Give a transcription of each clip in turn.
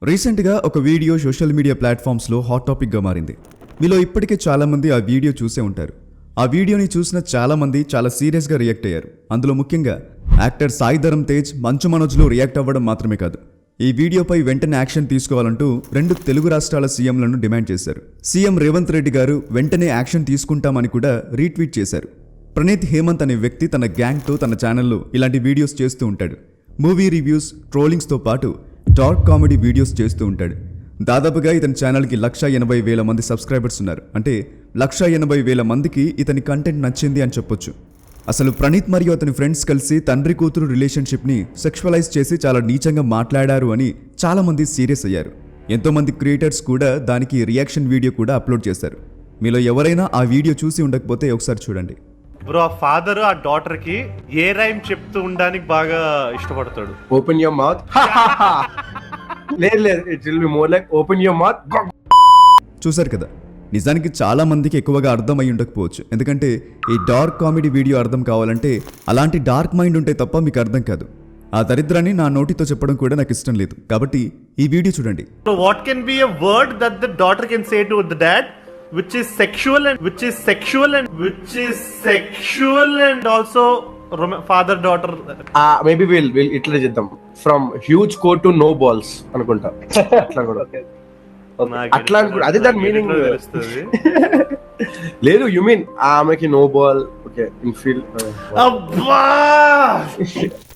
రీసెంట్గా ఒక video social media ప్లాట్ఫామ్స్లో hot టాపిక్గా మారింది. మీలో ఇప్పటికే చాలామంది ఆ వీడియో చూసే ఉంటారు. ఆ వీడియోని చూసిన చాలామంది చాలా సీరియస్గా రియాక్ట్ అయ్యారు. అందులో ముఖ్యంగా యాక్టర్ సాయి ధరమ్ తేజ్, మంచు మనోజ్లు రియాక్ట్ అవ్వడం మాత్రమే కాదు, ఈ వీడియోపై వెంటనే యాక్షన్ తీసుకోవాలంటూ 2 తెలుగు రాష్ట్రాల సీఎంలను డిమాండ్ చేశారు. సీఎం రేవంత్ రెడ్డి గారు వెంటనే యాక్షన్ తీసుకుంటామని కూడా రీట్వీట్ చేశారు. ప్రణీత్ హేమంత్ అనే వ్యక్తి తన గ్యాంగ్తో తన ఛానల్లో ఇలాంటి వీడియోస్ చేస్తూ ఉంటాడు. మూవీ రివ్యూస్, ట్రోలింగ్స్తో పాటు డార్క్ కామెడీ వీడియోస్ చేస్తూ ఉంటాడు. దాదాపుగా ఇతని ఛానల్కి 1,80,000 మంది సబ్స్క్రైబర్స్ ఉన్నారు. అంటే 1,80,000 మందికి ఇతని కంటెంట్ నచ్చింది అని చెప్పొచ్చు. అసలు ప్రణీత్ మరియు అతని ఫ్రెండ్స్ కలిసి తండ్రి కూతురు రిలేషన్షిప్ని సెక్షువలైజ్ చేసి చాలా నీచంగా మాట్లాడారు అని చాలామంది సీరియస్ అయ్యారు. ఎంతోమంది క్రియేటర్స్ కూడా దానికి రియాక్షన్ వీడియో కూడా అప్లోడ్ చేశారు. మీలో ఎవరైనా ఆ వీడియో చూసి ఉండకపోతే ఒకసారి చూడండి. బ్రో, ఆ ఫాదర్ ఆ డాటర్ కి ఏ రైమ్ చెప్తూ ఉండడానికి బాగా ఇష్టపడతాడు. Open your mouth. లేదు it will be more like open your mouth. చూసారు కదా, నిజానికి చాలా మందికి ఎక్కువగా అర్థం అయి ఉండకపోవచ్చు. ఎందుకంటే ఈ డార్క్ కామెడీ వీడియో అర్థం కావాలంటే అలాంటి డార్క్ మైండ్ ఉంటే తప్ప మీకు అర్థం కాదు. ఆ దరిద్రాన్ని నా నోటితో చెప్పడం కూడా నాకు ఇష్టం లేదు. కాబట్టి ఈ వీడియో చూడండి. What can be a word that the daughter can say to the dad which is sexual and also father daughter. Maybe will ఇట్లా చేద్దాం, from huge coat to no balls అనుకుంటా. అట్లా కూడా అట్లా అనుకుంటా, అదే దాని మీనింగ్. లేదు, యు మీన్ ఆమెకి no ball. Okay, in feel.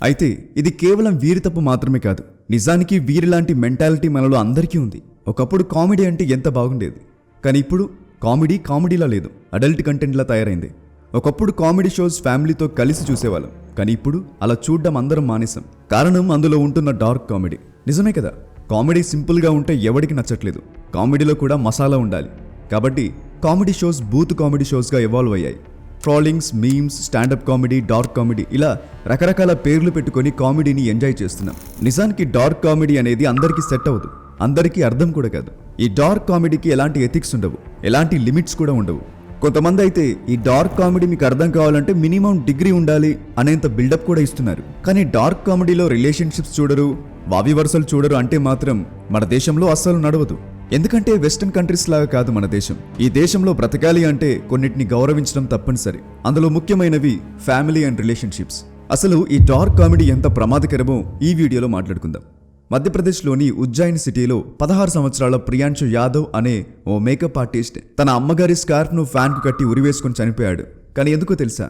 అయితే ఇది కేవలం వీరి తప్పు మాత్రమే కాదు, నిజానికి వీరిలాంటి మెంటాలిటీ మనలో అందరికీ ఉంది. ఒకప్పుడు కామెడీ అంటే ఎంత బాగుండేది, కానీ ఇప్పుడు కామెడీలా లేదు, అడల్ట్ కంటెంట్లా తయారైంది. ఒకప్పుడు కామెడీ షోస్ ఫ్యామిలీతో కలిసి చూసేవాళ్ళం, కానీ ఇప్పుడు అలా చూడడం అందరం మానేసాం. కారణం అందులో ఉంటున్న డార్క్ కామెడీ. నిజమే కదా, కామెడీ సింపుల్గా ఉంటే ఎవడికి నచ్చట్లేదు. కామెడీలో కూడా మసాలా ఉండాలి. కాబట్టి కామెడీ షోస్ బూత్ కామెడీ షోస్గా ఎవాల్వ్ అయ్యాయి. Trollings, memes, standup comedy, dark comedy, ఇలా రకరకాల పేర్లు పెట్టుకొని కామెడీని ఎంజాయ్ చేస్తున్నాం. నిజానికి డార్క్ కామెడీ అనేది అందరికీ సెట్ అవ్వదు, అందరికీ అర్థం కూడా కాదు. ఈ డార్క్ కామెడీకి ఎలాంటి ఎథిక్స్ ఉండవు, ఎలాంటి లిమిట్స్ కూడా ఉండవు. కొంతమంది అయితే ఈ డార్క్ కామెడీ మీకు అర్థం కావాలంటే మినిమం డిగ్రీ ఉండాలి అనేంత బిల్డప్ కూడా ఇస్తున్నారు. కానీ డార్క్ కామెడీలో రిలేషన్షిప్స్ చూడరు, వావి వరుసలు చూడరు అంటే మాత్రం మన దేశంలో అస్సలు నడవదు. ఎందుకంటే వెస్టర్న్ కంట్రీస్ లాగా కాదు మన దేశం. ఈ దేశంలో బ్రతకాలి అంటే కొన్నిటిని గౌరవించడం తప్పనిసరి. అందులో ముఖ్యమైనవి ఫ్యామిలీ అండ్ రిలేషన్షిప్స్. అసలు ఈ డార్క్ కామెడీ ఎంత ప్రమాదకరమో ఈ వీడియోలో మాట్లాడుకుందాం. మధ్యప్రదేశ్లోని ఉజ్జయిన్ సిటీలో 16 సంవత్సరాల ప్రియాంశు యాదవ్ అనే ఓ మేకప్ ఆర్టిస్ట్ తన అమ్మగారి స్కార్ఫ్ను ఫ్యాన్కు కట్టి ఉరివేసుకుని చనిపోయాడు. కానీ ఎందుకో తెలుసా?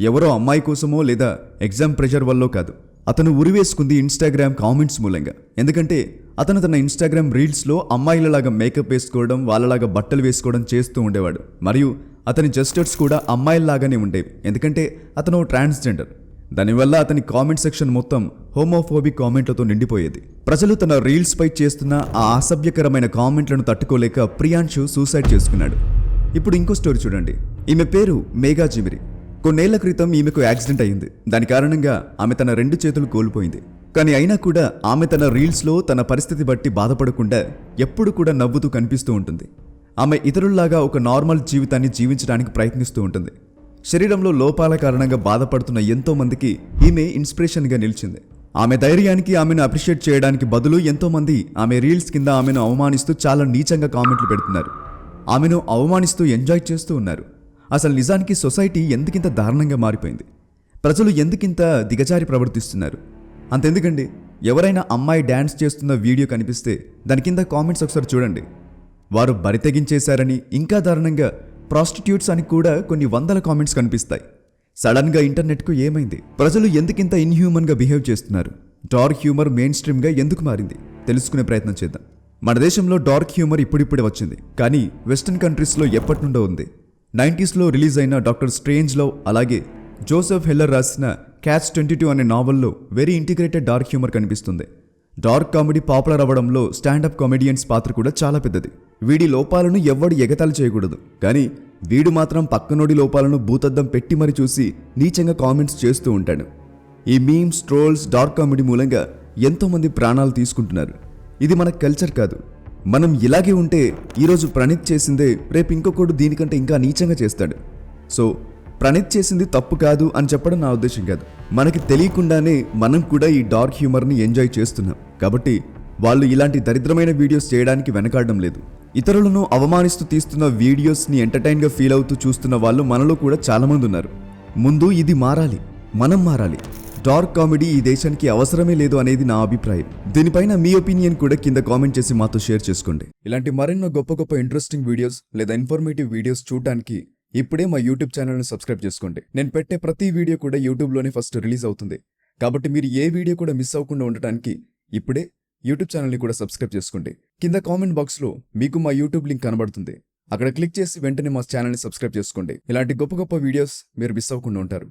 ఎవరో అమ్మాయి కోసమో లేదా ఎగ్జామ్ ప్రెషర్ వల్లో కాదు. అతను ఉరివేసుకుంది ఇన్స్టాగ్రామ్ కామెంట్స్ మూలంగా. ఎందుకంటే అతను తన ఇన్స్టాగ్రామ్ రీల్స్లో అమ్మాయిలలాగా మేకప్ వేసుకోవడం, వాళ్ళలాగా బట్టలు వేసుకోవడం చేస్తూ ఉండేవాడు. మరియు అతని జెస్టర్స్ కూడా అమ్మాయిల్లాగానే ఉండేవి, ఎందుకంటే అతను ట్రాన్స్జెండర్. దానివల్ల అతని కామెంట్ సెక్షన్ మొత్తం హోమోఫోబిక్ కామెంట్లతో నిండిపోయేది. ప్రజలు తన రీల్స్ పై చేస్తున్న ఆ అసభ్యకరమైన కామెంట్లను తట్టుకోలేక ప్రియాంశు సూసైడ్ చేసుకున్నాడు. ఇప్పుడు ఇంకో స్టోరీ చూడండి. ఈమె పేరు మేఘా జిమిరి. కొన్నేళ్ల క్రితం ఈమెకు యాక్సిడెంట్ అయింది. దాని కారణంగా ఆమె తన 2 చేతులు కోల్పోయింది. కానీ అయినా కూడా ఆమె తన రీల్స్లో తన పరిస్థితి బట్టి బాధపడకుండా ఎప్పుడు కూడా నవ్వుతూ కనిపిస్తూ ఉంటుంది. ఆమె ఇతరుల్లాగా ఒక నార్మల్ జీవితాన్ని జీవించడానికి ప్రయత్నిస్తూ ఉంటుంది. శరీరంలో లోపాల కారణంగా బాధపడుతున్న ఎంతో మందికి ఈమె ఇన్స్పిరేషన్గా నిలిచింది. ఆమె ధైర్యానికి ఆమెను అప్రిషియేట్ చేయడానికి బదులు ఎంతో మంది ఆమె రీల్స్ కింద ఆమెను అవమానిస్తూ చాలా నీచంగా కామెంట్లు పెడుతున్నారు. ఆమెను అవమానిస్తూ ఎంజాయ్ చేస్తూ ఉన్నారు. అసలు నిజానికి సొసైటీ ఎందుకింత దారుణంగా మారిపోయింది? ప్రజలు ఎందుకింత దిగజారి ప్రవర్తిస్తున్నారు? అంతెందుకండి, ఎవరైనా అమ్మాయి డ్యాన్స్ చేస్తున్న వీడియో కనిపిస్తే దాని కింద కామెంట్స్ ఒకసారి చూడండి. వారు బరి తెగించేశారని, ఇంకా దారుణంగా ప్రాస్టిట్యూట్స్ అని కూడా కొన్ని వందల కామెంట్స్ కనిపిస్తాయి. సడన్గా ఇంటర్నెట్కు ఏమైంది? ప్రజలు ఎందుకింత ఇన్హ్యూమన్గా బిహేవ్ చేస్తున్నారు? డార్క్ హ్యూమర్ మెయిన్ స్ట్రీమ్గా ఎందుకు మారింది? తెలుసుకునే ప్రయత్నం చేద్దాం. మన దేశంలో డార్క్ హ్యూమర్ ఇప్పుడిప్పుడే వచ్చింది, కానీ వెస్టర్న్ కంట్రీస్లో ఎప్పటి నుండో ఉంది. 90sలో రిలీజ్ అయిన డాక్టర్ స్ట్రేంజ్లో, అలాగే జోసెఫ్ హెల్లర్ రాసిన క్యాచ్ 22 అనే నావల్లో వెరీ ఇంటిగ్రేటెడ్ డార్క్ హ్యూమర్ కనిపిస్తుంది. డార్క్ కామెడీ పాపులర్ అవ్వడంలో స్టాండప్ కామెడియన్స్ పాత్ర కూడా చాలా పెద్దది. వీడి లోపాలను ఎవ్వడు ఎగతాళి చేయకూడదు, కానీ వీడు మాత్రం పక్కనోడి లోపాలను భూతద్దం పెట్టి మరి చూసి నీచంగా కామెంట్స్ చేస్తూ ఉంటాడు. ఈ మీమ్స్, ట్రోల్స్, డార్క్ కామెడీ మూలంగా ఎంతోమంది ప్రాణాలు తీసుకుంటున్నారు. ఇది మన కల్చర్ కాదు. మనం ఇలాగే ఉంటే ఈరోజు ప్రణీత్ చేసిందే రేపు ఇంకొకడు దీనికంటే ఇంకా నీచంగా చేస్తాడు. సో ప్రణీత్ చేసింది తప్పు కాదు అని చెప్పడం నా ఉద్దేశం కాదు. మనకి తెలియకుండానే మనం కూడా ఈ డార్క్ హ్యూమర్ని ఎంజాయ్ చేస్తున్నాం. కాబట్టి వాళ్ళు ఇలాంటి దరిద్రమైన వీడియోస్ చేయడానికి వెనకాడడం లేదు. ఇతరులను అవమానిస్తూ తీస్తున్న వీడియోస్ని ఎంటర్టైన్గా ఫీల్ అవుతూ చూస్తున్న వాళ్ళు మనలో కూడా చాలామంది ఉన్నారు. ముందు ఇది మారాలి, మనం మారాలి. డార్క్ కామెడీ ఈ దేశానికి అవసరమే లేదు అనేది నా అభిప్రాయం. దీనిపైన మీ ఒపీనియన్ కూడా కింద కామెంట్ చేసి మాతో షేర్ చేసుకోండి. ఇలాంటి మరెన్నో గొప్ప గొప్ప ఇంట్రెస్టింగ్ వీడియోస్ లేదా ఇన్ఫర్మేటివ్ వీడియోస్ చూడటానికి ఇప్పుడే మా యూట్యూబ్ ఛానల్ని సబ్స్క్రైబ్ చేసుకోండి. నేను పెట్టే ప్రతి వీడియో కూడా యూట్యూబ్లోనే ఫస్ట్ రిలీజ్ అవుతుంది. కాబట్టి మీరు ఏ వీడియో కూడా మిస్ అవ్వకుండా ఉండటానికి ఇప్పుడే యూట్యూబ్ ఛానల్ని కూడా సబ్స్క్రైబ్ చేసుకోండి. కింద కామెంట్ బాక్స్లో మీకు మా యూట్యూబ్ లింక్ కనబడుతుంది. అక్కడ క్లిక్ చేసి వెంటనే మా ఛానల్ని సబ్స్క్రైబ్ చేసుకోండి. ఇలాంటి గొప్ప గొప్ప వీడియోస్ మీరు మిస్ అవ్వకుండా ఉంటారు.